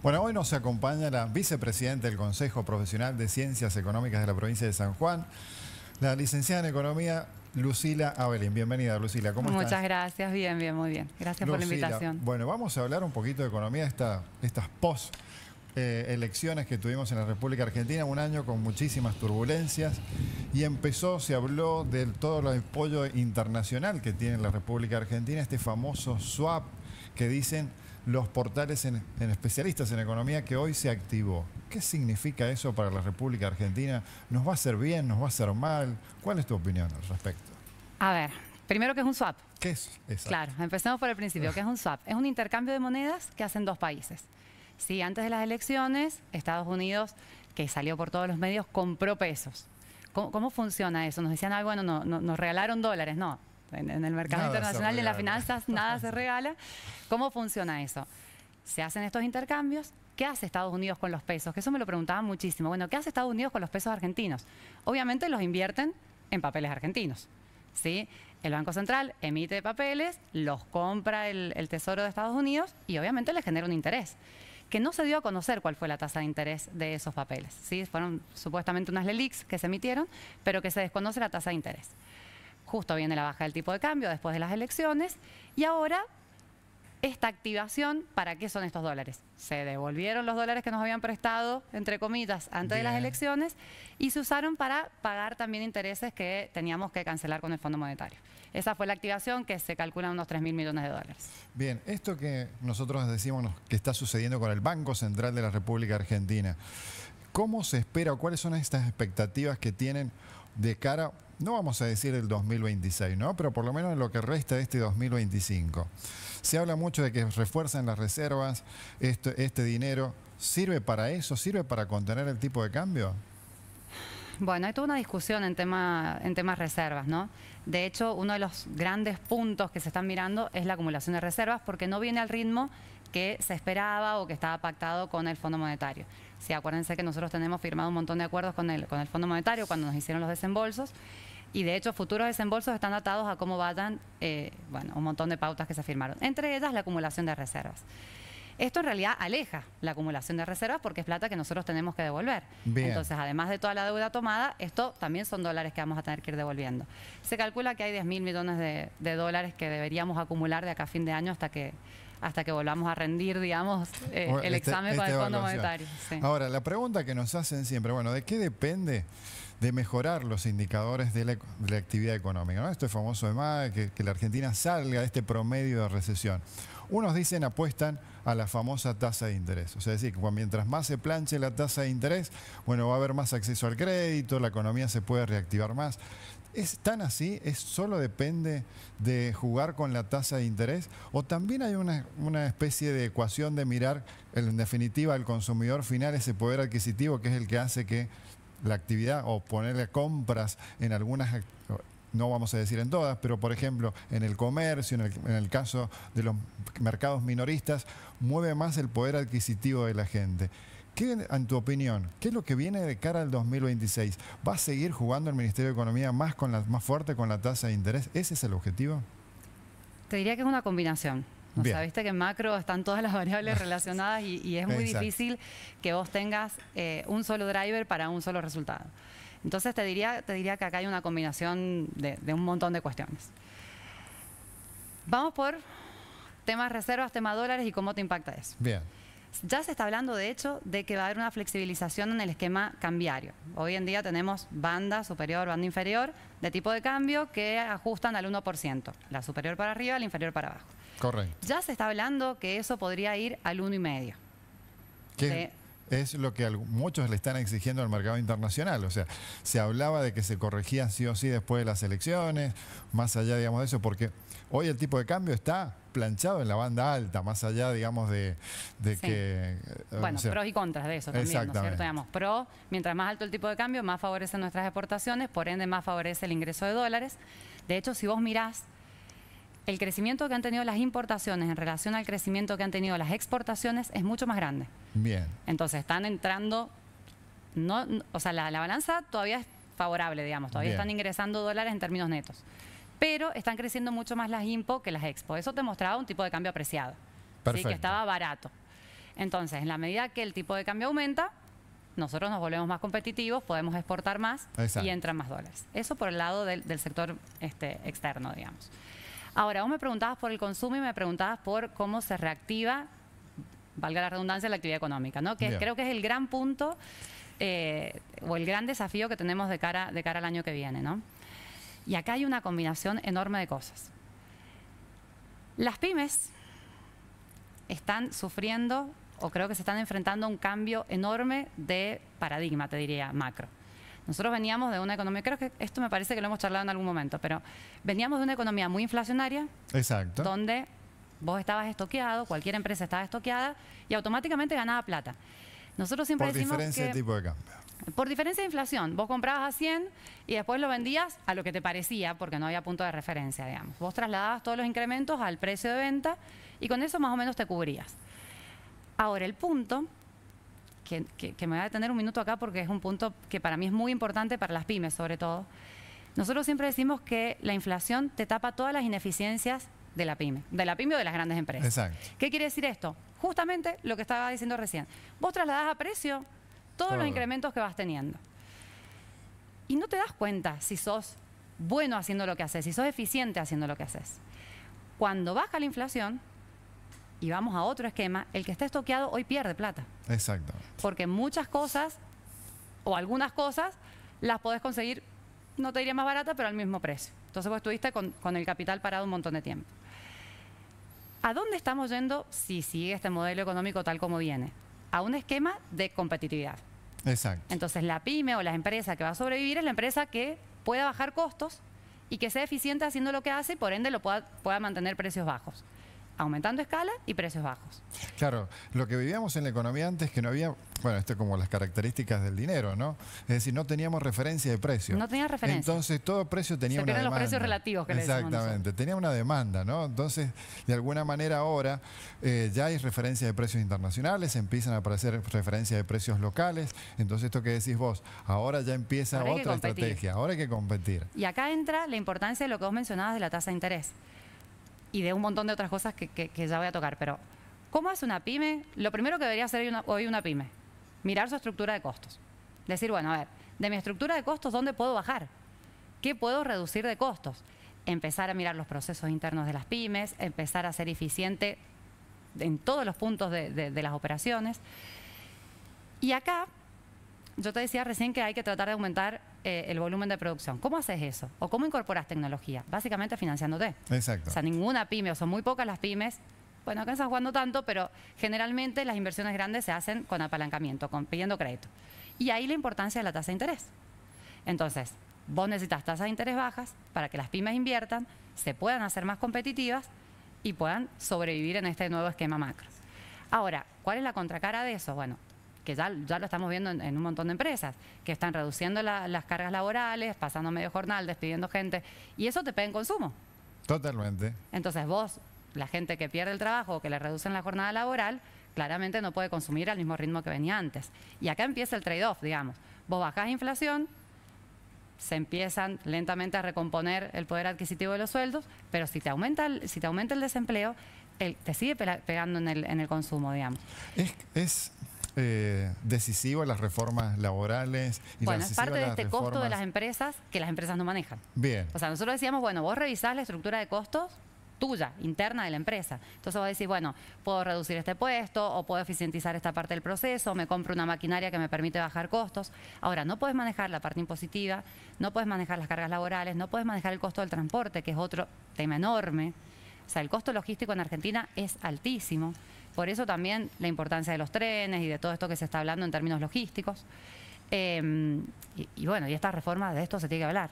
Bueno, hoy nos acompaña la vicepresidenta del Consejo Profesional de Ciencias Económicas de la provincia de San Juan, la licenciada en Economía, Lucila Avelin. Bienvenida, Lucila. ¿Cómo estás? Muchas gracias, bien, muy bien. Gracias por la invitación. Bueno, vamos a hablar un poquito de economía, estas post elecciones que tuvimos en la República Argentina, un año con muchísimas turbulencias, y se habló de todo el apoyo internacional que tiene la República Argentina, este famoso swap que dicen los portales en especialistas en economía que hoy se activó. ¿Qué significa eso para la República Argentina? ¿Nos va a hacer bien? ¿Nos va a hacer mal? ¿Cuál es tu opinión al respecto? A ver, primero, ¿qué es un swap? ¿Qué es eso? Claro, empecemos por el principio. ¿Qué es un swap? Es un intercambio de monedas que hacen dos países. Sí, antes de las elecciones, Estados Unidos, que salió por todos los medios, compró pesos. ¿Cómo funciona eso? Nos decían, bueno, nos regalaron dólares. No, en el mercado internacional y en las finanzas nada se regala. ¿Cómo funciona eso? Se hacen estos intercambios. ¿Qué hace Estados Unidos con los pesos? Que eso me lo preguntaban muchísimo. Bueno, ¿qué hace Estados Unidos con los pesos argentinos? Obviamente los invierten en papeles argentinos, ¿sí? El Banco Central emite papeles, los compra el Tesoro de Estados Unidos y obviamente les genera un interés, que no se dio a conocer cuál fue la tasa de interés de esos papeles, ¿sí? Fueron supuestamente unas LELIQs que se emitieron, pero que se desconoce la tasa de interés. Justo viene la baja del tipo de cambio después de las elecciones y ahora esta activación, ¿para qué son estos dólares? Se devolvieron los dólares que nos habían prestado, entre comillas, antes de las elecciones y se usaron para pagar también intereses que teníamos que cancelar con el Fondo Monetario. Esa fue la activación, que se calcula unos 3.000 millones de dólares. Bien, esto que nosotros decimos que está sucediendo con el Banco Central de la República Argentina, ¿cómo se espera o cuáles son estas expectativas que tienen de cara, no vamos a decir el 2026, ¿no? Pero por lo menos en lo que resta de este 2025? Se habla mucho de que refuerzan las reservas, este dinero. ¿Sirve para eso? ¿Sirve para contener el tipo de cambio? Bueno, hay toda una discusión en temas reservas, ¿no? De hecho, uno de los grandes puntos que se están mirando es la acumulación de reservas, porque no viene al ritmo que se esperaba o que estaba pactado con el Fondo Monetario. Sí, acuérdense que nosotros tenemos firmado un montón de acuerdos con el Fondo Monetario cuando nos hicieron los desembolsos, y de hecho futuros desembolsos están atados a cómo vayan bueno, un montón de pautas que se firmaron, entre ellas la acumulación de reservas. Esto en realidad aleja la acumulación de reservas porque es plata que nosotros tenemos que devolver. Bien. Entonces, además de toda la deuda tomada, esto también son dólares que vamos a tener que ir devolviendo. Se calcula que hay 10.000 millones de dólares que deberíamos acumular de acá a fin de año hasta que volvamos a rendir, digamos, el examen con el Fondo Monetario. Sí. Ahora, la pregunta que nos hacen siempre, bueno, ¿de qué depende de mejorar los indicadores de la actividad económica, ¿no? Esto es famoso además, que la Argentina salga de este promedio de recesión. Unos dicen, apuestan a la famosa tasa de interés. O sea, es decir, que mientras más se planche la tasa de interés, bueno, va a haber más acceso al crédito, la economía se puede reactivar más. ¿Es tan así? ¿Solo depende de jugar con la tasa de interés? ¿O también hay una especie de ecuación de mirar, en definitiva, al consumidor final, ese poder adquisitivo que es el que hace que la actividad o ponerle compras en algunas, no vamos a decir en todas, pero por ejemplo en el comercio, en el caso de los mercados minoristas, mueve más el poder adquisitivo de la gente? ¿Qué, en tu opinión, qué es lo que viene de cara al 2026? ¿Va a seguir jugando el Ministerio de Economía más fuerte con la tasa de interés? ¿Ese es el objetivo? Te diría que es una combinación. O sea, viste que en macro están todas las variables relacionadas y es muy difícil que vos tengas un solo driver para un solo resultado. Entonces te diría que acá hay una combinación de un montón de cuestiones. Vamos por temas reservas, temas dólares y cómo te impacta eso. Bien. Ya se está hablando, de hecho, de que va a haber una flexibilización en el esquema cambiario. Hoy en día tenemos banda superior, banda inferior de tipo de cambio que ajustan al 1%. La superior para arriba, la inferior para abajo. Correcto. Ya se está hablando que eso podría ir al 1,5. ¿Qué es lo que muchos le están exigiendo al mercado internacional? O sea, se hablaba de que se corregía sí o sí después de las elecciones, más allá, digamos, de eso, porque hoy el tipo de cambio está planchado en la banda alta, más allá, digamos, de que... Bueno, o sea, pros y contras de eso también, ¿no es cierto? Digamos, pro, mientras más alto el tipo de cambio, más favorece nuestras exportaciones, por ende más favorece el ingreso de dólares. De hecho, si vos mirás el crecimiento que han tenido las importaciones en relación al crecimiento que han tenido las exportaciones es mucho más grande. Bien. Entonces están entrando, o sea, la balanza todavía es favorable, digamos, todavía están ingresando dólares en términos netos. Pero están creciendo mucho más las IMPO que las Expo. Eso te mostraba un tipo de cambio apreciado, ¿sí? Que estaba barato. Entonces, en la medida que el tipo de cambio aumenta, nosotros nos volvemos más competitivos, podemos exportar más Exacto. y entran más dólares. Eso por el lado del sector externo, digamos. Ahora, vos me preguntabas por el consumo y me preguntabas por cómo se reactiva, valga la redundancia, la actividad económica, ¿no? Que creo que es el gran punto o el gran desafío que tenemos de cara al año que viene, ¿no? Y acá hay una combinación enorme de cosas. Las pymes están sufriendo, o creo que se están enfrentando a un cambio enorme de paradigma, te diría, macro. Nosotros veníamos de una economía, creo que esto me parece que lo hemos charlado en algún momento, pero veníamos de una economía muy inflacionaria, Exacto. donde vos estabas estoqueado, cualquier empresa estaba estoqueada y automáticamente ganaba plata. Nosotros siempre Por decimos diferencia de tipo de cambio. por diferencia de inflación, vos comprabas a 100 y después lo vendías a lo que te parecía, porque no había punto de referencia, digamos. Vos trasladabas todos los incrementos al precio de venta y con eso más o menos te cubrías. Ahora, el punto, que me voy a detener un minuto acá porque es un punto que para mí es muy importante para las pymes sobre todo. Nosotros siempre decimos que la inflación te tapa todas las ineficiencias de la pyme o de las grandes empresas. Exacto. ¿Qué quiere decir esto? Justamente lo que estaba diciendo recién. Vos trasladás a precio todos los incrementos que vas teniendo. Y no te das cuenta si sos bueno haciendo lo que haces, si sos eficiente haciendo lo que haces. Cuando baja la inflación, y vamos a otro esquema, el que está estoqueado hoy pierde plata. Exacto. Porque muchas cosas, o algunas cosas, las podés conseguir, no te diría más barata, pero al mismo precio. Entonces vos estuviste con el capital parado un montón de tiempo. ¿A dónde estamos yendo si sigue este modelo económico tal como viene? A un esquema de competitividad. Exacto. Entonces la pyme o la empresa que va a sobrevivir es la empresa que pueda bajar costos y que sea eficiente haciendo lo que hace y por ende lo pueda mantener precios bajos. Aumentando escala y precios bajos. Claro, lo que vivíamos en la economía antes que no había, bueno, esto es como las características del dinero, ¿no? Es decir, no teníamos referencia de precio. No tenía referencia. Entonces todo precio tenía una demanda. los precios relativos que le decimos Exactamente, nosotros. tenía una demanda, ¿no? Entonces, de alguna manera ahora ya hay referencia de precios internacionales, empiezan a aparecer referencias de precios locales. Entonces esto que decís vos, ahora ya empieza Ahora hay que otra competir. estrategia, ahora hay que competir. Y acá entra la importancia de lo que vos mencionabas de la tasa de interés. Y de un montón de otras cosas que ya voy a tocar. Pero, ¿cómo hace una pyme? Lo primero que debería hacer hoy una pyme, mirar su estructura de costos. Decir, bueno, a ver, de mi estructura de costos, ¿dónde puedo bajar? ¿Qué puedo reducir de costos? Empezar a mirar los procesos internos de las pymes, empezar a ser eficiente en todos los puntos de las operaciones. Y acá, yo te decía recién que hay que tratar de aumentar el volumen de producción. ¿Cómo haces eso? ¿O cómo incorporas tecnología? Básicamente financiándote. Exacto. O sea, ninguna pyme, o son muy pocas las pymes, bueno, acá en San Juan no tanto, pero generalmente las inversiones grandes se hacen con apalancamiento, pidiendo crédito. Y ahí la importancia de la tasa de interés. Entonces, vos necesitas tasas de interés bajas para que las pymes inviertan, se puedan hacer más competitivas y puedan sobrevivir en este nuevo esquema macro. Ahora, ¿cuál es la contracara de eso? Bueno, que ya lo estamos viendo en un montón de empresas, que están reduciendo las cargas laborales, pasando medio jornal, despidiendo gente, y eso te pega en consumo. Totalmente. Entonces vos, la gente que pierde el trabajo o que le reducen la jornada laboral, claramente no puede consumir al mismo ritmo que venía antes. Y acá empieza el trade-off, digamos. Vos bajás inflación, se empiezan lentamente a recomponer el poder adquisitivo de los sueldos, pero si te aumenta el desempleo, te sigue pegando en el consumo, digamos. Es decisivo las reformas laborales y bueno, es parte de este costo de las empresas que las empresas no manejan. Bien. O sea, nosotros decíamos, bueno, vos revisás la estructura de costos tuya, interna de la empresa. Entonces vos decís, bueno, puedo reducir este puesto o puedo eficientizar esta parte del proceso, me compro una maquinaria que me permite bajar costos. Ahora, no puedes manejar la parte impositiva, no puedes manejar las cargas laborales, no puedes manejar el costo del transporte, que es otro tema enorme. O sea, el costo logístico en Argentina es altísimo. Por eso también la importancia de los trenes y de todo esto que se está hablando en términos logísticos. Y bueno, y esta reforma, de esto se tiene que hablar.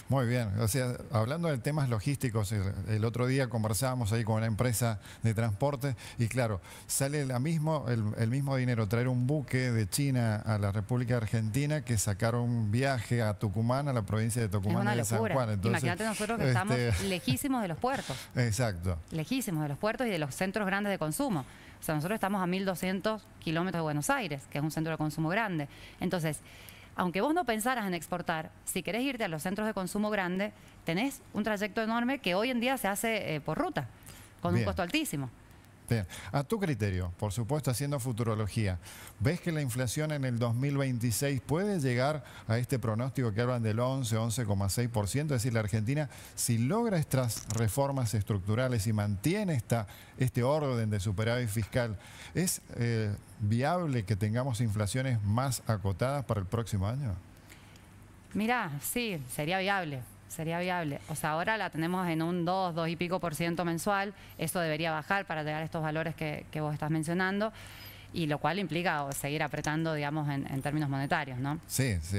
Muy bien, o sea, hablando de temas logísticos, el otro día conversábamos ahí con una empresa de transporte y claro, sale el mismo dinero traer un buque de China a la República Argentina que sacar un viaje a Tucumán, a la provincia de Tucumán y de San Juan. Entonces, imagínate nosotros que estamos lejísimos de los puertos. Exacto. Lejísimos de los puertos y de los centros grandes de consumo. O sea, nosotros estamos a 1.200 kilómetros de Buenos Aires, que es un centro de consumo grande. Entonces, aunque vos no pensaras en exportar, si querés irte a los centros de consumo grande, tenés un trayecto enorme que hoy en día se hace por ruta, con un costo altísimo. Bien. A tu criterio, por supuesto haciendo futurología, ¿ves que la inflación en el 2026 puede llegar a este pronóstico que hablan del 11,6%? Es decir, la Argentina, si logra estas reformas estructurales y mantiene este orden de superávit fiscal, ¿es viable que tengamos inflaciones más acotadas para el próximo año? Mirá, sí, sería viable. Sería viable. O sea, ahora la tenemos en un 2 y pico por ciento mensual. Eso debería bajar para llegar a estos valores que vos estás mencionando. Y lo cual implica seguir apretando, digamos, en términos monetarios, ¿no? Sí, sí.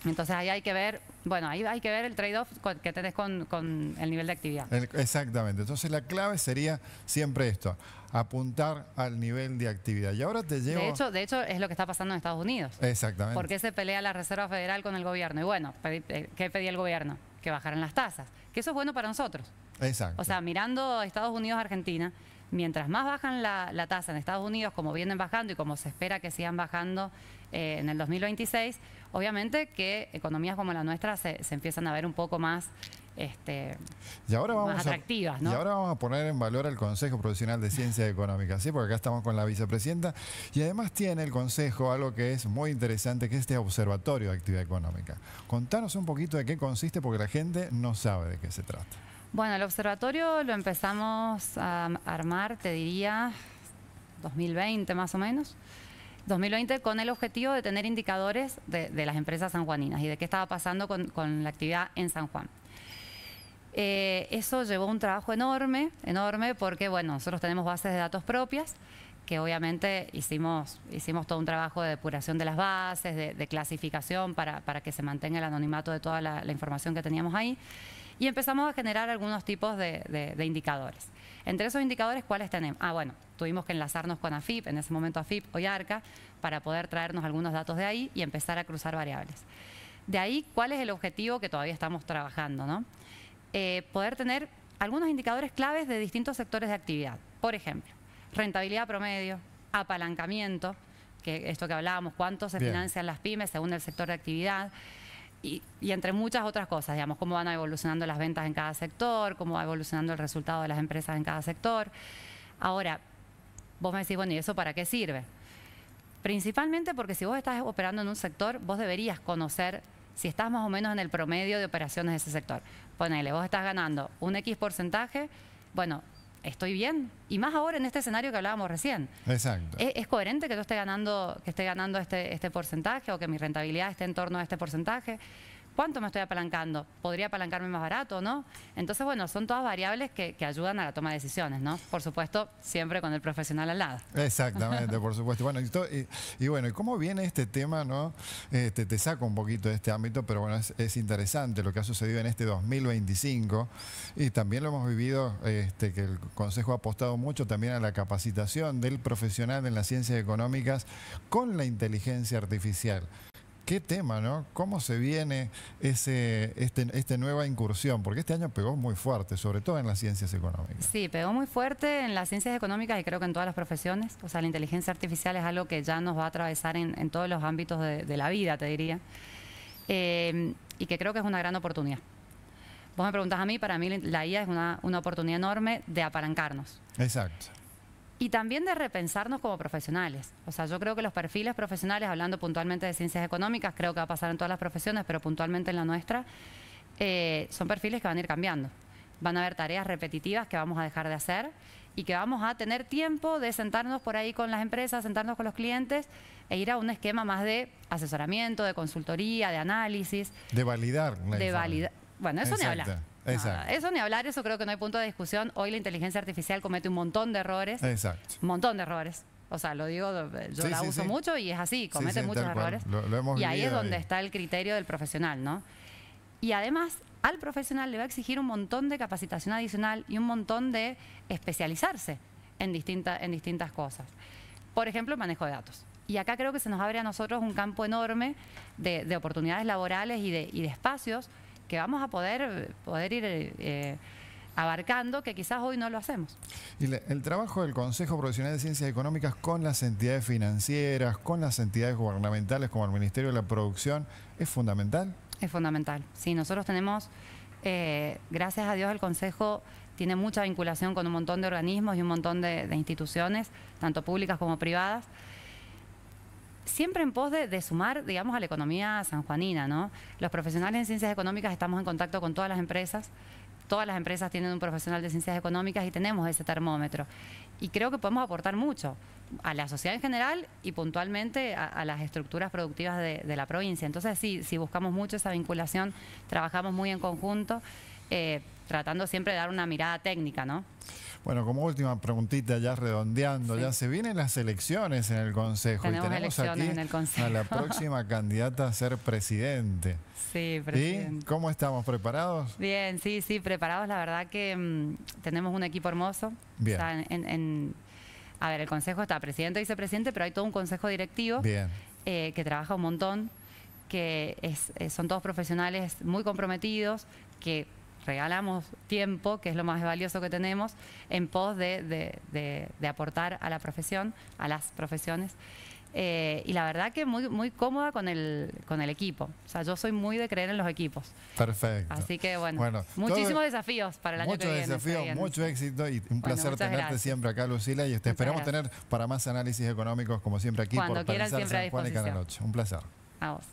Entonces ahí hay que ver, bueno, ahí hay que ver el trade-off que tenés con el nivel de actividad. Exactamente. Entonces la clave sería siempre esto, apuntar al nivel de actividad. Y ahora te llevo... De hecho, es lo que está pasando en Estados Unidos. Exactamente. ¿Por qué se pelea la Reserva Federal con el gobierno? Y bueno, ¿qué pedía el gobierno? Que bajaran las tasas. Que eso es bueno para nosotros. Exacto. O sea, mirando Estados Unidos, Argentina, mientras más bajan la tasa en Estados Unidos, como vienen bajando y como se espera que sigan bajando en el 2026, obviamente que economías como la nuestra se empiezan a ver un poco más, y ahora más atractivas, ¿no? Y ahora vamos a poner en valor el Consejo Profesional de Ciencias Económicas, ¿sí? Porque acá estamos con la vicepresidenta y además tiene el Consejo algo que es muy interesante, que es este Observatorio de Actividad Económica. Contanos un poquito de qué consiste, porque la gente no sabe de qué se trata. Bueno, el observatorio lo empezamos a armar, te diría, 2020 más o menos. 2020 con el objetivo de tener indicadores de las empresas sanjuaninas y de qué estaba pasando con la actividad en San Juan. Eso llevó un trabajo enorme, porque bueno, nosotros tenemos bases de datos propias, que obviamente hicimos todo un trabajo de depuración de las bases, de clasificación para que se mantenga el anonimato de toda la información que teníamos ahí. Y empezamos a generar algunos tipos de indicadores. Entre esos indicadores, ¿cuáles tenemos? Bueno, tuvimos que enlazarnos con AFIP, en ese momento AFIP, hoy ARCA, para poder traernos algunos datos de ahí y empezar a cruzar variables. De ahí, ¿cuál es el objetivo que todavía estamos trabajando, ¿no? Poder tener algunos indicadores claves de distintos sectores de actividad. Por ejemplo, rentabilidad promedio, apalancamiento, que esto que hablábamos, cuánto se financian las pymes según el sector de actividad. Y entre muchas otras cosas, digamos, cómo van evolucionando las ventas en cada sector, cómo va evolucionando el resultado de las empresas en cada sector. Ahora, vos me decís, bueno, ¿y eso para qué sirve? Principalmente porque si vos estás operando en un sector, vos deberías conocer si estás más o menos en el promedio de operaciones de ese sector. Ponele, vos estás ganando un X porcentaje, bueno, estoy bien. Y más ahora en este escenario que hablábamos recién. Exacto. ¿Es coherente que yo esté ganando este porcentaje o que mi rentabilidad esté en torno a este porcentaje? ¿Cuánto me estoy apalancando? ¿Podría apalancarme más barato o no? Entonces, bueno, son todas variables que ayudan a la toma de decisiones, ¿no? Por supuesto, siempre con el profesional al lado. Exactamente, por supuesto. Bueno, y ¿cómo viene este tema, no? Te saco un poquito de este ámbito, pero bueno, es interesante lo que ha sucedido en este 2025 y también lo hemos vivido, que el Consejo ha apostado mucho también a la capacitación del profesional en las ciencias económicas con la inteligencia artificial. Qué tema, ¿no? ¿Cómo se viene esta nueva incursión? Porque este año pegó muy fuerte, sobre todo en las ciencias económicas. Sí, pegó muy fuerte en las ciencias económicas y creo que en todas las profesiones. O sea, la inteligencia artificial es algo que ya nos va a atravesar en todos los ámbitos de la vida, te diría. Y que creo que es una gran oportunidad. Vos me preguntás a mí, para mí la IA es una oportunidad enorme de apalancarnos. Exacto. Y también de repensarnos como profesionales. O sea, yo creo que los perfiles profesionales, hablando puntualmente de ciencias económicas, creo que va a pasar en todas las profesiones, pero puntualmente en la nuestra, son perfiles que van a ir cambiando. Van a haber tareas repetitivas que vamos a dejar de hacer y que vamos a tener tiempo de sentarnos por ahí con las empresas, sentarnos con los clientes e ir a un esquema más de asesoramiento, de consultoría, de análisis. De validar. Bueno, eso ni hablar. Exacto. Eso ni hablar, eso creo que no hay punto de discusión. Hoy la inteligencia artificial comete un montón de errores. Exacto. Un montón de errores. O sea, lo digo, yo la uso mucho y es así, comete muchos errores. Lo hemos y ahí es donde ahí está el criterio del profesional, ¿no? Y además, al profesional le va a exigir un montón de capacitación adicional y un montón de especializarse en distintas cosas. Por ejemplo, el manejo de datos. Y acá creo que se nos abre a nosotros un campo enorme de oportunidades laborales y de espacios que vamos a poder ir abarcando, que quizás hoy no lo hacemos. Y el trabajo del Consejo Profesional de Ciencias Económicas con las entidades financieras, con las entidades gubernamentales como el Ministerio de la Producción, ¿es fundamental? Es fundamental. Sí, nosotros tenemos Gracias a Dios el Consejo tiene mucha vinculación con un montón de organismos y un montón de instituciones, tanto públicas como privadas, siempre en pos de sumar, digamos, a la economía sanjuanina, ¿no? Los profesionales en ciencias económicas estamos en contacto con todas las empresas tienen un profesional de ciencias económicas y tenemos ese termómetro. Y creo que podemos aportar mucho a la sociedad en general y puntualmente a las estructuras productivas de la provincia. Entonces sí, buscamos mucho esa vinculación, trabajamos muy en conjunto, tratando siempre de dar una mirada técnica, ¿no? Bueno, como última preguntita, ya redondeando, ya se vienen las elecciones en el Consejo. Tenemos y tenemos elecciones aquí en el Consejo. a la próxima candidata a ser presidente. Sí, presidente. ¿Y cómo estamos? ¿Preparados? Bien, sí, preparados. La verdad que tenemos un equipo hermoso. Bien. O sea, a ver, el Consejo está presidente y vicepresidente, pero hay todo un consejo directivo. Bien. Que trabaja un montón, que son todos profesionales muy comprometidos, que regalamos tiempo, que es lo más valioso que tenemos, en pos de aportar a la profesión, a las profesiones. Y la verdad que muy cómoda con el equipo. O sea, yo soy muy de creer en los equipos. Perfecto. Así que bueno muchísimos desafíos para el año que viene. Muchos desafíos, mucho éxito y un placer tenerte gracias. siempre acá, Lucila. Y te esperamos tener para más análisis económicos, como siempre aquí, Cuando por quieran, Pensar siempre a San Juan y disposición. Canal 8. Un placer. A vos.